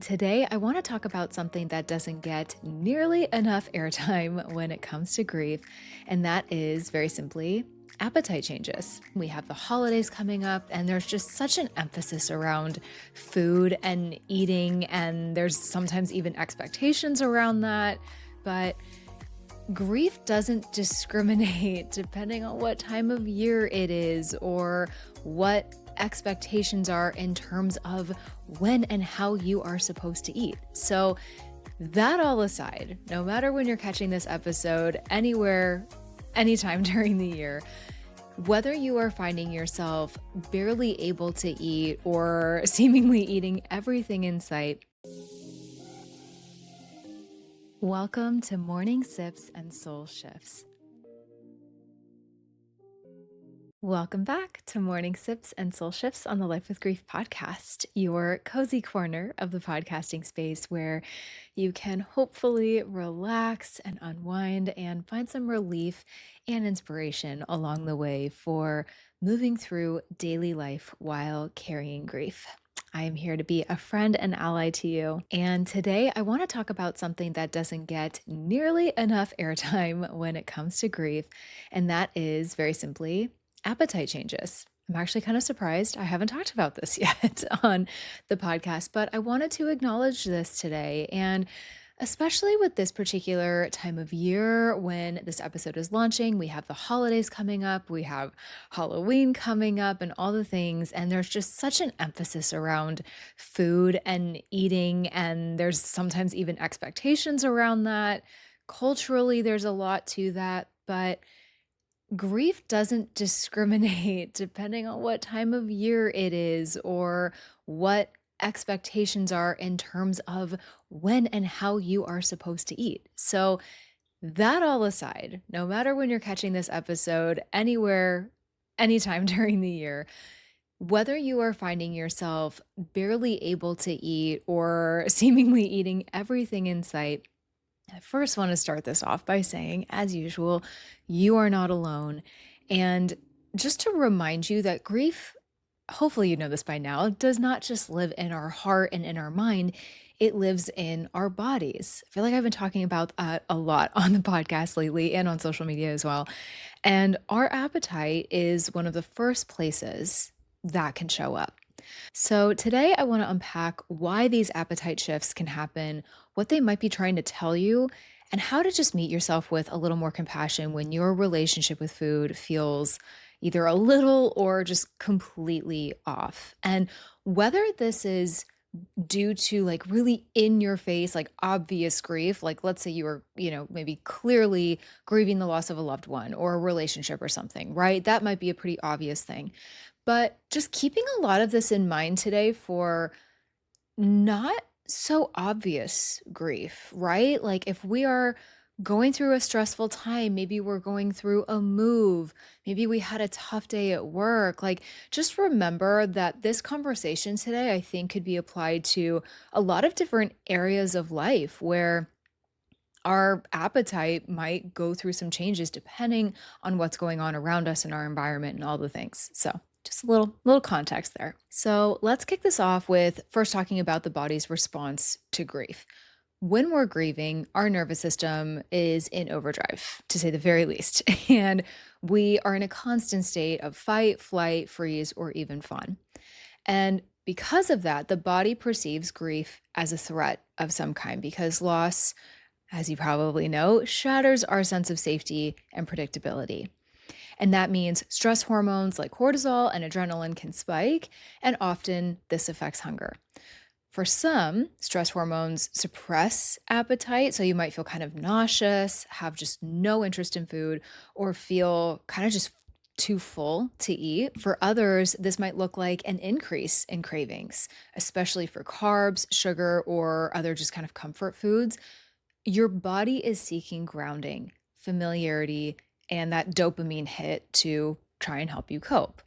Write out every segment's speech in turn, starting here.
Today, I want to talk about something that doesn't get nearly enough airtime when it comes to grief, and that is very simply appetite changes. We have the holidays coming up, and there's just such an emphasis around food and eating, and there's sometimes even expectations around that. But grief doesn't discriminate depending on what time of year it is or what expectations are in terms of when and how you are supposed to eat. So, that all aside, no matter when you're catching this episode, anywhere, anytime during the year, whether you are finding yourself barely able to eat or seemingly eating everything in sight, welcome to Mourning Sips and Soul Shifts. Welcome back to Morning Sips and Soul Shifts on the Life with Grief podcast, your cozy corner of the podcasting space where you can hopefully relax and unwind and find some relief and inspiration along the way for moving through daily life while carrying grief. I am here to be a friend and ally to you. And today I want to talk about something that doesn't get nearly enough airtime when it comes to grief. And that is very simply appetite changes. I'm actually kind of surprised I haven't talked about this yet on the podcast, but I wanted to acknowledge this today. And especially with this particular time of year when this episode is launching, we have the holidays coming up, we have Halloween coming up, and all the things. And there's just such an emphasis around food and eating. And there's sometimes even expectations around that. Culturally, there's a lot to that. But grief doesn't discriminate depending on what time of year it is or what expectations are in terms of when and how you are supposed to eat. So, that all aside, no matter when you're catching this episode, anywhere, anytime during the year, whether you are finding yourself barely able to eat or seemingly eating everything in sight, I first want to start this off by saying, as usual, you are not alone. And just to remind you that grief, hopefully you know this by now, does not just live in our heart and in our mind, it lives in our bodies. I feel like I've been talking about that a lot on the podcast lately and on social media as well. And our appetite is one of the first places that can show up. So, today I want to unpack why these appetite shifts can happen, what they might be trying to tell you, and how to just meet yourself with a little more compassion when your relationship with food feels either a little or just completely off. And whether this is due to like really in your face, like obvious grief, like let's say you were, maybe clearly grieving the loss of a loved one or a relationship or something, right? That might be a pretty obvious thing. But just keeping a lot of this in mind today for not so obvious grief, right? Like if we are going through a stressful time, maybe we're going through a move, maybe we had a tough day at work, like just remember that this conversation today, I think, could be applied to a lot of different areas of life where our appetite might go through some changes depending on what's going on around us in our environment and all the things. So, just a little context there. So, let's kick this off with first talking about the body's response to grief. When we're grieving, our nervous system is in overdrive, to say the very least, and we are in a constant state of fight, flight, freeze, or even fawn. And because of that, the body perceives grief as a threat of some kind because loss, as you probably know, shatters our sense of safety and predictability. And that means stress hormones like cortisol and adrenaline can spike, and often this affects hunger. For some, stress hormones suppress appetite, so you might feel kind of nauseous, have just no interest in food, or feel kind of just too full to eat. For others, this might look like an increase in cravings, especially for carbs, sugar, or other just kind of comfort foods. Your body is seeking grounding, familiarity, and that dopamine hit to try and help you cope.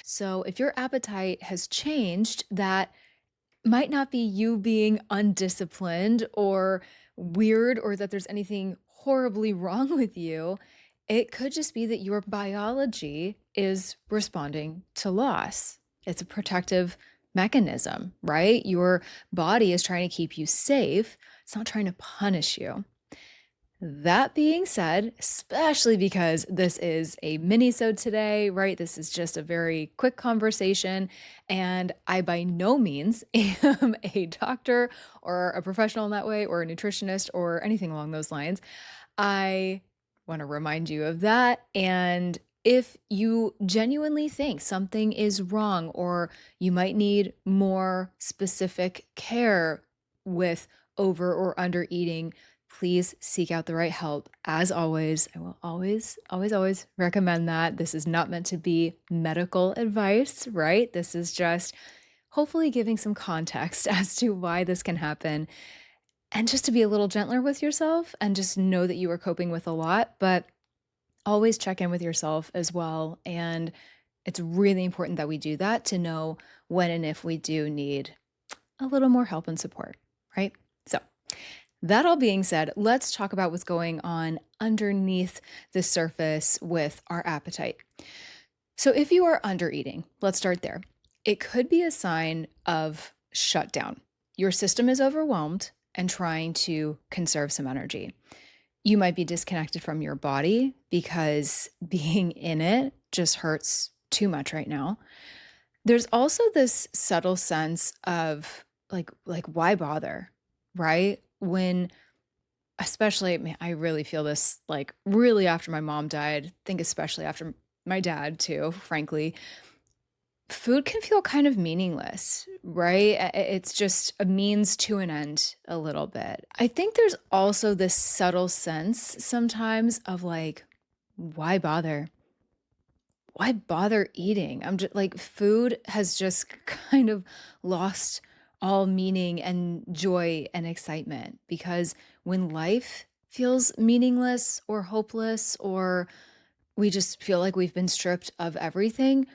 So, if your appetite has changed, that might not be you being undisciplined or weird or that there's anything horribly wrong with you. It could just be that your biology is responding to loss. It's a protective mechanism, right? Your body is trying to keep you safe. It's not trying to punish you. That being said, especially because this is a mini-sode today, right? This is just a very quick conversation, and I by no means am a doctor or a professional in that way, or a nutritionist or anything along those lines. I want to remind you of that. And if you genuinely think something is wrong, or you might need more specific care with over or under eating, please seek out the right help. As always, I will always recommend that. This is not meant to be medical advice, right? This is just hopefully giving some context as to why this can happen, and just to be a little gentler with yourself and just know that you are coping with a lot, but always check in with yourself as well. And it's really important that we do that to know when and if we do need a little more help and support, right? So, that all being said, let's talk about what's going on underneath the surface with our appetite. So, if you are under eating, let's start there. It could be a sign of shutdown. Your system is overwhelmed and trying to conserve some energy. You might be disconnected from your body because being in it just hurts too much right now. There's also this subtle sense of like why bother, right? When especially, man, I really feel this like really after my mom died, I think especially after my dad too, frankly. Food can feel kind of meaningless, right? It's just a means to an end a little bit. I think there's also this subtle sense sometimes of like, why bother? Why bother eating? I'm just like, food has just kind of lost all meaning and joy and excitement, because when life feels meaningless or hopeless, or we just feel like we've been stripped of everything,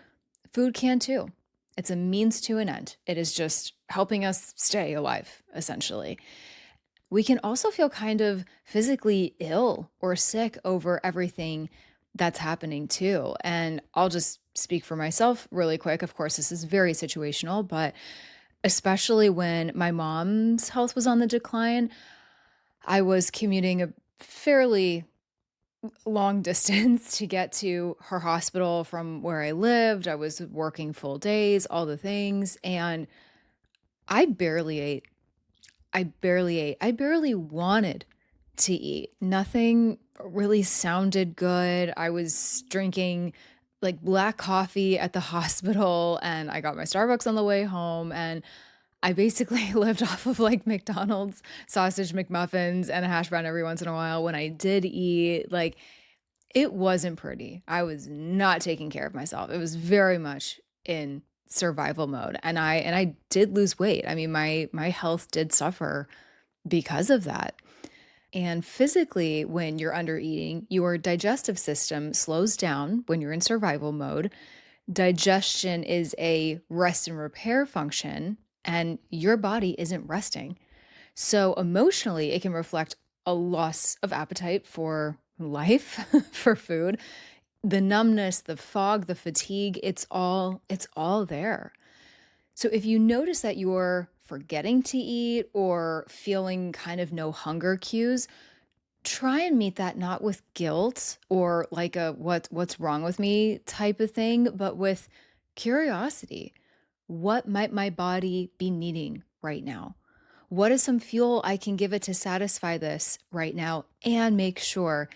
food can too. It's a means to an end. It is just helping us stay alive, essentially. We can also feel kind of physically ill or sick over everything that's happening too. And I'll just speak for myself really quick. Of course, this is very situational, but especially when my mom's health was on the decline, I was commuting a fairly long distance to get to her hospital from where I lived. I was working full days, all the things, and I barely ate. I barely ate. I barely wanted to eat. Nothing really sounded good. I was drinking like black coffee at the hospital, and I got my Starbucks on the way home, and I basically lived off of like McDonald's sausage McMuffins and a hash brown every once in a while when I did eat. Like, it wasn't pretty. I was not taking care of myself. It was very much in survival mode. And I did lose weight. I mean, my health did suffer because of that. And physically, when you're under eating, your digestive system slows down when you're in survival mode. Digestion is a rest and repair function, and your body isn't resting. So emotionally, it can reflect a loss of appetite for life, for food. The numbness, the fog, the fatigue, it's all there. So if you notice that you're forgetting to eat or feeling kind of no hunger cues, try and meet that not with guilt or like a what's wrong with me type of thing, but with curiosity. What might my body be needing right now? What is some fuel I can give it to satisfy this right now and make sure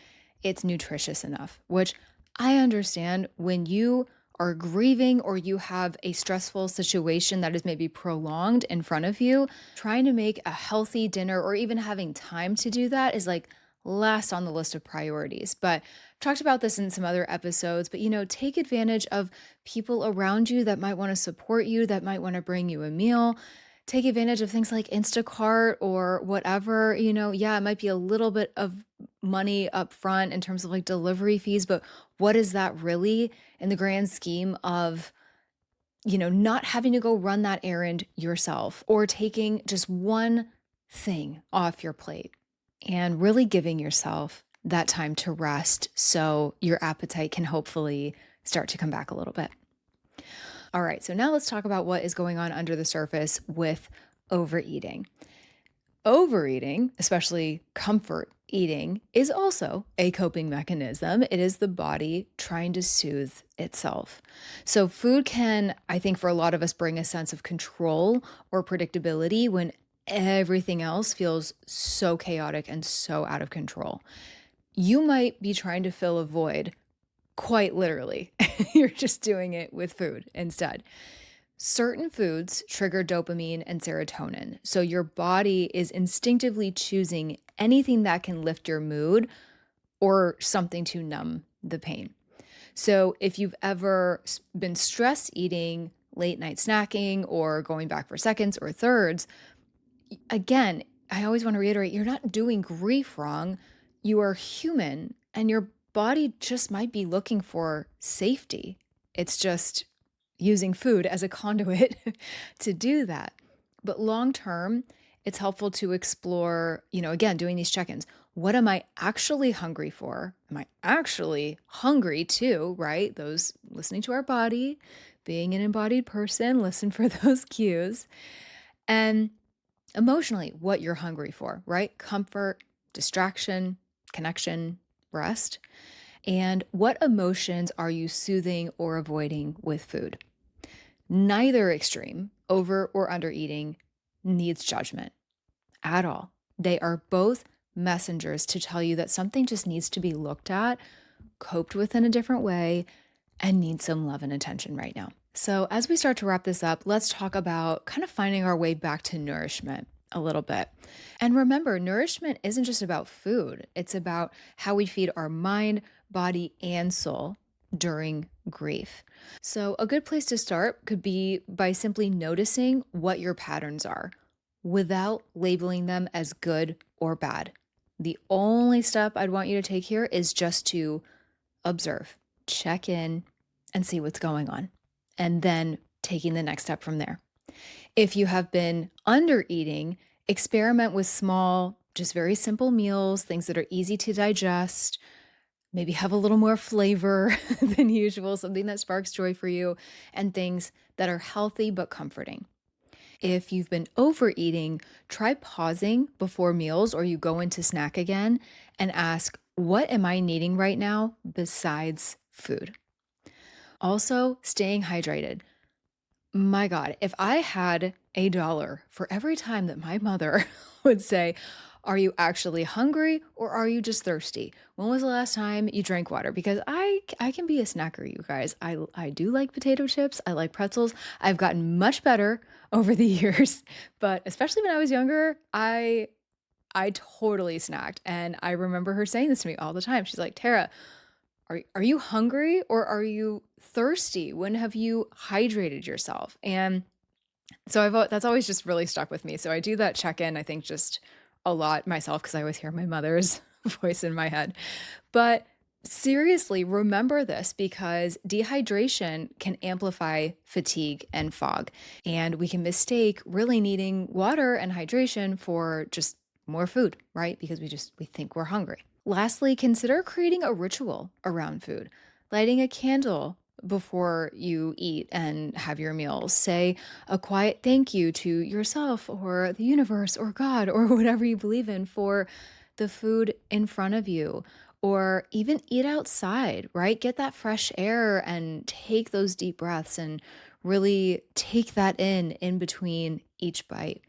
it's nutritious enough? Which I understand when you are grieving or you have a stressful situation that is maybe prolonged in front of you, trying to make a healthy dinner or even having time to do that is like last on the list of priorities. But I've talked about this in some other episodes, but take advantage of people around you that might want to support you, that might want to bring you a meal. Take advantage of things like Instacart or whatever. Yeah, it might be a little bit of money up front in terms of like delivery fees, but what is that really in the grand scheme of not having to go run that errand yourself, or taking just one thing off your plate and really giving yourself that time to rest so your appetite can hopefully start to come back a little bit. All right, so now let's talk about what is going on under the surface with overeating. Overeating, especially comfort eating, is also a coping mechanism. It is the body trying to soothe itself. So, food can, I think, for a lot of us, bring a sense of control or predictability when everything else feels so chaotic and so out of control. You might be trying to fill a void, quite literally. You're just doing it with food instead. Certain foods trigger dopamine and serotonin. So your body is instinctively choosing anything that can lift your mood or something to numb the pain. So if you've ever been stress eating, late night snacking, or going back for seconds or thirds, again, I always want to reiterate, you're not doing grief wrong. You are human and your body just might be looking for safety. It's just using food as a conduit to do that. But long term, it's helpful to explore, again, doing these check ins. What am I actually hungry for? Am I actually hungry too, right? Those listening to our body, being an embodied person, listen for those cues. And emotionally, what you're hungry for, right? Comfort, distraction, connection, rest. And what emotions are you soothing or avoiding with food? Neither extreme, over or under eating, needs judgment at all. They are both messengers to tell you that something just needs to be looked at, coped with in a different way, and needs some love and attention right now. So, as we start to wrap this up, let's talk about kind of finding our way back to nourishment a little bit. And remember, nourishment isn't just about food, it's about how we feed our mind, body, and soul during grief. So, a good place to start could be by simply noticing what your patterns are without labeling them as good or bad. The only step I'd want you to take here is just to observe, check in, and see what's going on, and then taking the next step from there. If you have been under eating, experiment with small, just very simple meals, things that are easy to digest, maybe have a little more flavor than usual, something that sparks joy for you, and things that are healthy but comforting. If you've been overeating, try pausing before meals or you go into snack again and ask, what am I needing right now besides food? Also, staying hydrated. My God, if I had $1 for every time that my mother would say, are you actually hungry or are you just thirsty? When was the last time you drank water? Because I can be a snacker, you guys. I do like potato chips. I like pretzels. I've gotten much better over the years, but especially when I was younger, I totally snacked. And I remember her saying this to me all the time. She's like, Tara, are you hungry or are you thirsty? When have you hydrated yourself? And so that's always just really stuck with me. So I do that check-in, I think, just a lot myself because I always hear my mother's voice in my head. But seriously, remember this because dehydration can amplify fatigue and fog. And we can mistake really needing water and hydration for just more food, right? Because we think we're hungry. Lastly, consider creating a ritual around food, lighting a candle before you eat and have your meals. Say a quiet thank you to yourself or the universe or God or whatever you believe in for the food in front of you. Or even eat outside, right? Get that fresh air and take those deep breaths and really take that in between each bite.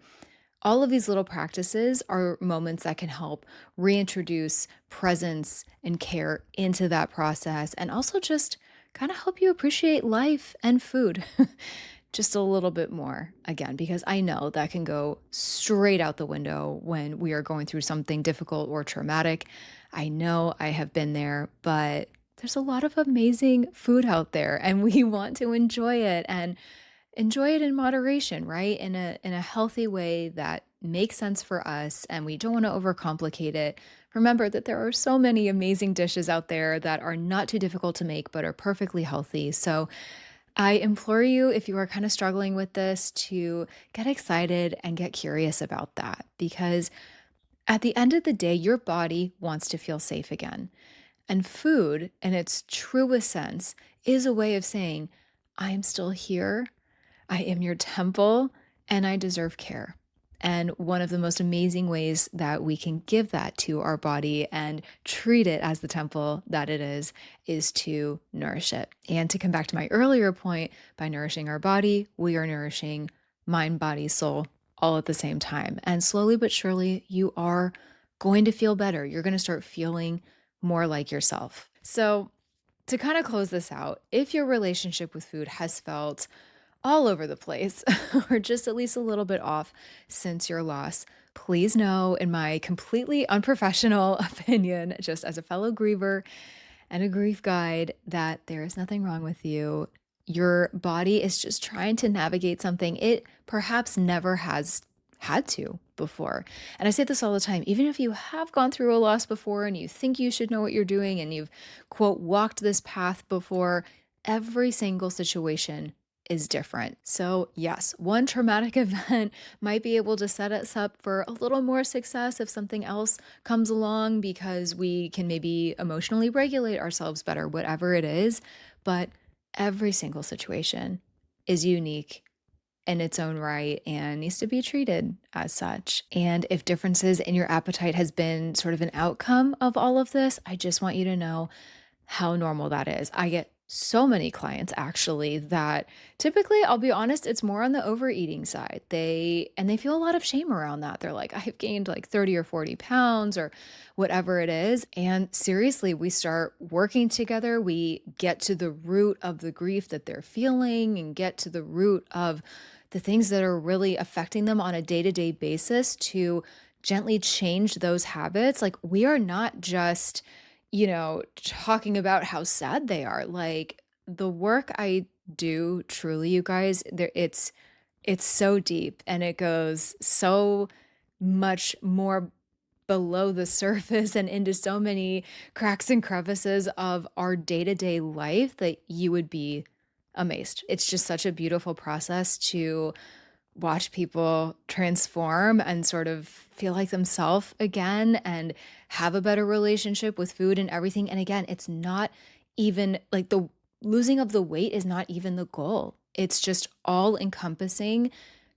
All of these little practices are moments that can help reintroduce presence and care into that process and also just kind of help you appreciate life and food just a little bit more again, because I know that can go straight out the window when we are going through something difficult or traumatic. I know I have been there, but there's a lot of amazing food out there and we want to enjoy it and enjoy it in moderation, right? In a healthy way that makes sense for us and we don't want to overcomplicate it. Remember that there are so many amazing dishes out there that are not too difficult to make but are perfectly healthy. So I implore you, if you are kind of struggling with this, to get excited and get curious about that because at the end of the day, your body wants to feel safe again. And food, in its truest sense, is a way of saying, I am still here. I am your temple and I deserve care. And one of the most amazing ways that we can give that to our body and treat it as the temple that it is to nourish it. And to come back to my earlier point, by nourishing our body, we are nourishing mind, body, soul all at the same time. And slowly but surely, you are going to feel better. You're going to start feeling more like yourself. So, to kind of close this out, if your relationship with food has felt all over the place or just at least a little bit off since your loss, please know, in my completely unprofessional opinion, just as a fellow griever and a grief guide, that there is nothing wrong with you. Your body is just trying to navigate something it perhaps never has had to before. And I say this all the time, even if you have gone through a loss before and you think you should know what you're doing and you've, quote, walked this path before, every single situation is different. So, yes, one traumatic event might be able to set us up for a little more success if something else comes along because we can maybe emotionally regulate ourselves better, whatever it is. But every single situation is unique in its own right and needs to be treated as such. And if differences in your appetite has been sort of an outcome of all of this, I just want you to know how normal that is. I get so many clients actually that typically, I'll be honest, it's more on the overeating side. They feel a lot of shame around that. They're like, I've gained like 30 or 40 pounds or whatever it is. And seriously, we start working together. We get to the root of the grief that they're feeling and get to the root of the things that are really affecting them on a day-to-day basis to gently change those habits. Like, we are not just talking about how sad they are. Like, the work I do, truly, you guys, it's so deep and it goes so much more below the surface and into so many cracks and crevices of our day-to-day life that you would be amazed. It's just such a beautiful process to watch people transform and sort of feel like themselves again and have a better relationship with food and everything. And again, it's not even like the losing of the weight is not even the goal. It's just all encompassing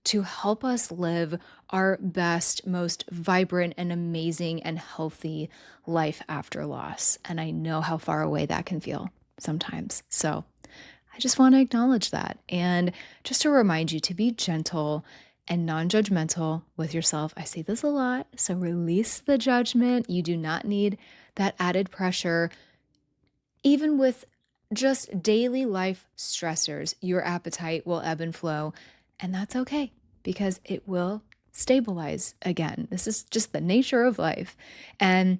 to help us live our best, most vibrant and amazing and healthy life after loss. And I know how far away that can feel sometimes. So I just want to acknowledge that. And just to remind you to be gentle and non-judgmental with yourself. I say this a lot. So release the judgment. You do not need that added pressure. Even with just daily life stressors, your appetite will ebb and flow. And that's okay because it will stabilize again. This is just the nature of life. And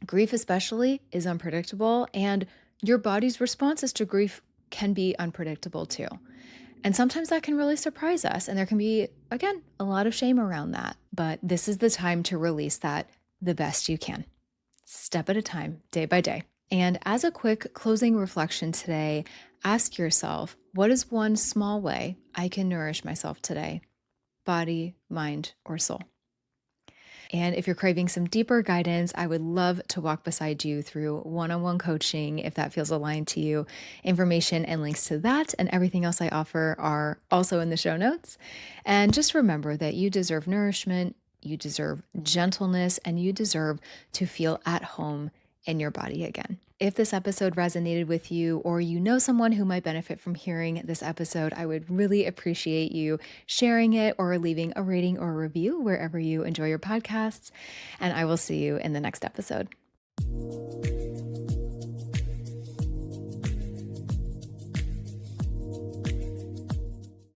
grief especially is unpredictable. And your body's responses to grief can be unpredictable too. And sometimes that can really surprise us. And there can be, again, a lot of shame around that. But this is the time to release that the best you can, step at a time, day by day. And as a quick closing reflection today, ask yourself, what is one small way I can nourish myself today? Body, mind, or soul? And if you're craving some deeper guidance, I would love to walk beside you through one-on-one coaching if that feels aligned to you. Information and links to that and everything else I offer are also in the show notes. And just remember that you deserve nourishment, you deserve gentleness, and you deserve to feel at home in your body again. If this episode resonated with you or you know someone who might benefit from hearing this episode, I would really appreciate you sharing it or leaving a rating or a review wherever you enjoy your podcasts. And I will see you in the next episode.